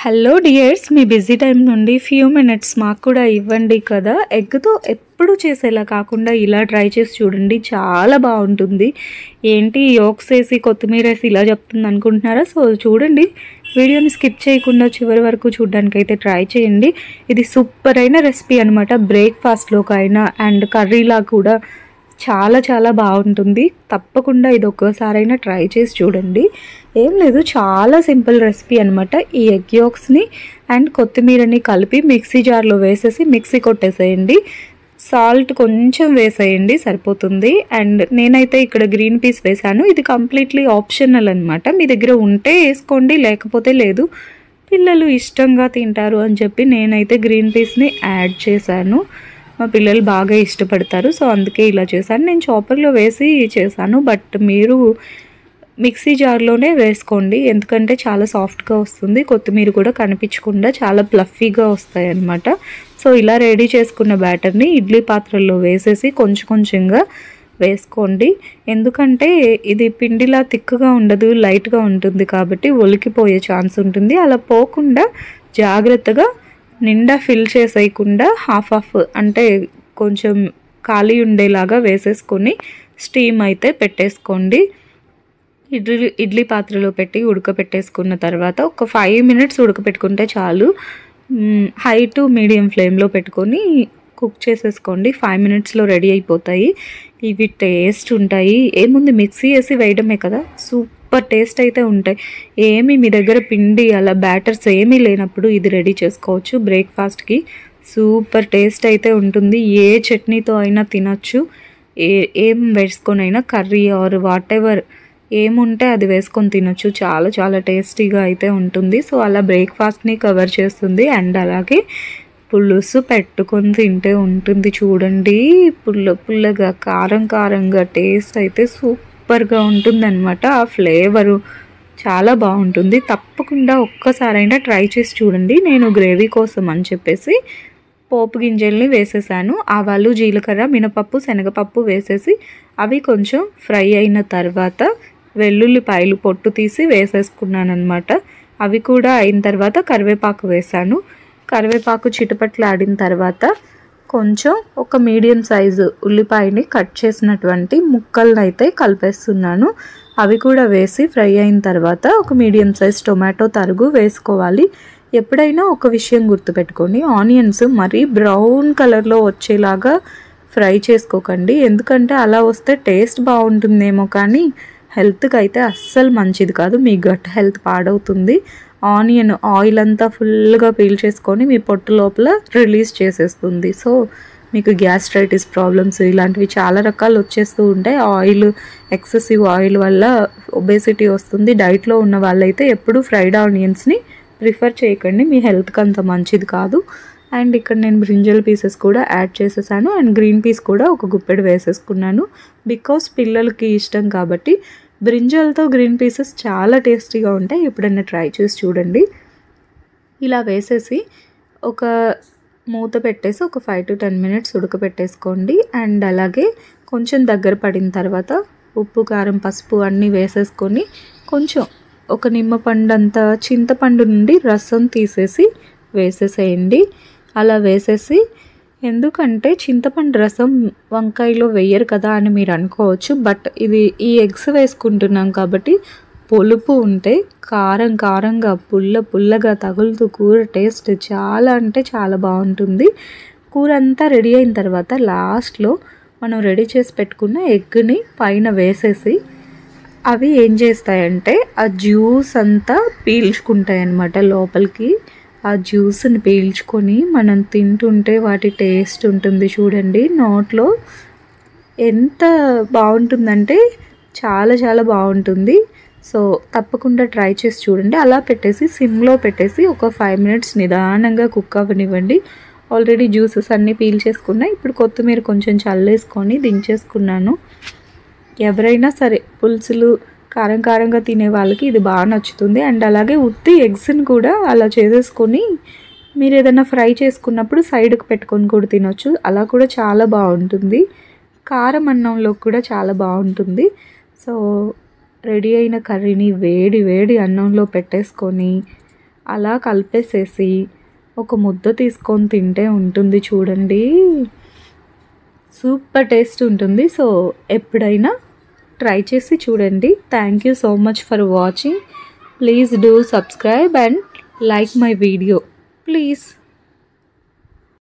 Hello dears, మీ busy time నుండి few minutes మాకు కూడా ఇవ్వండి కదా. ఎగ్తో ఎప్పుడు చేసేలా కాకుండా ఇలా ట్రై చేసి చూడండి, చాలా బాగుంటుంది. ఏంటి యోక్స్ వేసి కొత్తిమీర వేసి ఇలా చెప్తుంది అనుకుంటున్నారా? సో చూడండి, వీడియోని స్కిప్ చేయకుండా చివరి వరకు చూడడానికి అయితే ట్రై చేయండి. ఇది సూపర్ అయిన రెసిపీ అనమాట. బ్రేక్ఫాస్ట్లోకి అయినా అండ్ కర్రీలా కూడా చాలా చాలా బాగుంటుంది. తప్పకుండా ఇది ఒక్కసారైనా ట్రై చేసి చూడండి. ఏం లేదు, చాలా సింపుల్ రెసిపీ అనమాట. ఈ ఎగ్ యోక్స్ని అండ్ కొత్తిమీరని కలిపి మిక్సీ జార్లో వేసేసి మిక్సీ కొట్టేసేయండి. సాల్ట్ కొంచెం వేసేయండి, సరిపోతుంది. అండ్ నేనైతే ఇక్కడ గ్రీన్ పీస్ వేసాను. ఇది కంప్లీట్లీ ఆప్షనల్ అనమాట. మీ దగ్గర ఉంటే వేసుకోండి, లేకపోతే లేదు. పిల్లలు ఇష్టంగా తింటారు అని చెప్పి నేనైతే గ్రీన్ పీస్ని యాడ్ చేశాను. మా పిల్లలు బాగా ఇష్టపడతారు, సో అందుకే ఇలా చేశాను. నేను చాపర్లో వేసి చేశాను, బట్ మీరు మిక్సీ జార్లోనే వేసుకోండి, ఎందుకంటే చాలా సాఫ్ట్గా వస్తుంది. కొత్తిమీర కూడా కనిపించకుండా చాలా ప్లఫీగా వస్తాయి అన్నమాట. సో ఇలా రెడీ చేసుకున్న బ్యాటర్ని ఇడ్లీ పాత్రల్లో వేసేసి కొంచెం కొంచెంగా వేసుకోండి. ఎందుకంటే ఇది పిండిలా థిక్గా ఉండదు, లైట్గా ఉంటుంది కాబట్టి ఒలికిపోయే ఛాన్స్ ఉంటుంది. అలా పోకుండా జాగ్రత్తగా నిండా ఫిల్ చేసేయకుండా హాఫ్ అంటే కొంచెం ఖాళీ ఉండేలాగా వేసేసుకొని స్టీమ్ అయితే పెట్టేసుకోండి. ఇడ్లీ పాత్రలో పెట్టి ఉడకపెట్టేసుకున్న తర్వాత ఒక 5 మినిట్స్ ఉడకపెట్టుకుంటే చాలు. హై టు మీడియం ఫ్లేమ్లో పెట్టుకొని కుక్ చేసేసుకోండి. 5 మినిట్స్లో రెడీ అయిపోతాయి. ఇవి టేస్ట్ ఉంటాయి. ఏముంది, మిక్సీ వేసి వేయడమే కదా, సూపర్ టేస్ట్ అయితే ఉంటాయి. ఏమి మీ దగ్గర పిండి అలా బ్యాటర్స్ ఏమీ లేనప్పుడు ఇది రెడీ చేసుకోవచ్చు. బ్రేక్ఫాస్ట్కి సూపర్ టేస్ట్ అయితే ఉంటుంది. ఏ చట్నీతో అయినా తినచ్చు. ఏం వేసుకొని అయినా, కర్రీ ఆర్ వాట్ ఎవర్ ఏముంటే అది వేసుకొని తినొచ్చు. చాలా చాలా టేస్టీగా అయితే ఉంటుంది. సో అలా బ్రేక్ఫాస్ట్ని కవర్ చేస్తుంది. అండ్ అలాగే పులుసు పెట్టుకొని తింటే ఉంటుంది చూడండి, పుల్లగా కారం కారంగా టేస్ట్ అయితే సూపర్గా ఉంటుంది అనమాట. ఆ ఫ్లేవరు చాలా బాగుంటుంది. తప్పకుండా ఒక్కసారైనా ట్రై చేసి చూడండి. నేను గ్రేవీ కోసం అని చెప్పేసి పోపు గింజల్ని వేసేసాను. ఆవాలు, జీలకర్ర, మినపప్పు, శనగపప్పు వేసేసి అవి కొంచెం ఫ్రై అయిన తర్వాత వెల్లుల్లిపాయలు పొట్టు తీసి వేసేసుకున్నాను అనమాట. అవి కూడా అయిన తర్వాత కరివేపాకు వేసాను. కరివేపాకు చిటపట్లు ఆడిన తర్వాత కొంచెం ఒక మీడియం సైజు ఉల్లిపాయని కట్ చేసినటువంటి ముక్కలను అయితే కలిపేస్తున్నాను. అవి కూడా వేసి ఫ్రై అయిన తర్వాత ఒక మీడియం సైజ్ టొమాటో తరుగు వేసుకోవాలి. ఎప్పుడైనా ఒక విషయం గుర్తుపెట్టుకోండి, ఆనియన్స్ మరీ బ్రౌన్ కలర్లో వచ్చేలాగా ఫ్రై చేసుకోకండి. ఎందుకంటే అలా వస్తే టేస్ట్ బాగుంటుందేమో కానీ హెల్త్కి అయితే అస్సలు మంచిది కాదు. మీ గట్ హెల్త్ పాడవుతుంది. ఆనియన్ ఆయిల్ అంతా ఫుల్గా పీల్ చేసుకొని మీ పొట్టు లోపల రిలీజ్ చేసేస్తుంది. సో మీకు గ్యాస్ట్రైటిస్ ప్రాబ్లమ్స్ ఇలాంటివి చాలా రకాలు వచ్చేస్తూ ఉంటాయి. ఎక్సెసివ్ ఆయిల్ వల్ల ఒబేసిటీ వస్తుంది. డైట్లో ఉన్న వాళ్ళైతే ఎప్పుడు ఫ్రైడ్ ఆనియన్స్ని ప్రిఫర్ చేయకండి, మీ హెల్త్కి అంత మంచిది కాదు. అండ్ ఇక్కడ నేను బ్రింజల్ పీసెస్ కూడా యాడ్ చేసేసాను. అండ్ గ్రీన్ పీస్ కూడా ఒక గుప్పెడు వేసేసుకున్నాను. బికాస్ పిల్లలకి ఇష్టం కాబట్టి. బ్రింజల్తో గ్రీన్ పీసెస్ చాలా టేస్టీగా ఉంటాయి. ఎప్పుడైనా ట్రై చేసి చూడండి. ఇలా వేసేసి ఒక మూత పెట్టేసి ఒక 5 to 10 మినిట్స్ ఉడకపెట్టేసుకోండి. అండ్ అలాగే కొంచెం దగ్గర పడిన తర్వాత ఉప్పు, కారం, పసుపు అన్నీ వేసేసుకొని కొంచెం ఒక నిమ్మపండు అంత చింతపండు నుండి రసం తీసేసి వేసేసేయండి. అలా వేసేసి, ఎందుకంటే చింతపండు రసం వంకాయలో వేయరు కదా అని మీరు అనుకోవచ్చు, బట్ ఇది ఈ ఎగ్స్ వేసుకుంటున్నాం కాబట్టి పులుపు ఉంటే కారం కారంగా పుల్లగా తగులుతూ కూర టేస్ట్ చాలా అంటే చాలా బాగుంటుంది. కూర అంతా రెడీ అయిన తర్వాత లాస్ట్లో మనం రెడీ చేసి పెట్టుకున్న ఎగ్ని పైన వేసేసి అవి ఏం చేస్తాయంటే ఆ జ్యూస్ అంతా పీల్చుకుంటాయి అన్నమాట లోపలికి. ఆ జ్యూస్ని పీల్చుకొని మనం తింటుంటే వాటి టేస్ట్ ఉంటుంది చూడండి, నోట్లో ఎంత బాగుంటుందంటే చాలా చాలా బాగుంటుంది. సో తప్పకుండా ట్రై చేసి చూడండి. అలా పెట్టేసి సిమ్లో పెట్టేసి ఒక 5 మినిట్స్ నిదానంగా కుక్ అవ్వనివ్వండి. ఆల్రెడీ జ్యూసెస్ అన్నీ పీల్చేసుకున్నాయి. ఇప్పుడు కొత్తిమీర కొంచెం చల్లేసుకొని దించేసుకున్నాను. ఎవరైనా సరే పులుసులు కారం కారంగా తినే వాళ్ళకి ఇది బాగా నచ్చుతుంది. అండ్ అలాగే ఉత్తి ఎగ్స్ని కూడా అలా చేసేసుకొని మీరు ఏదైనా ఫ్రై చేసుకున్నప్పుడు సైడ్కి పెట్టుకొని కూడా తినొచ్చు. అలా కూడా చాలా బాగుంటుంది. కారం అన్నంలో కూడా చాలా బాగుంటుంది. సో రెడీ అయిన కర్రీని వేడి వేడి అన్నంలో పెట్టేసుకొని అలా కలిపేసేసి ఒక ముద్ద తీసుకొని తింటే ఉంటుంది చూడండి, సూపర్ టేస్ట్ ఉంటుంది. సో ఎప్పుడైనా ట్రై చేసి చూడండి. Thank you so much for watching. Please do subscribe and like my video, please.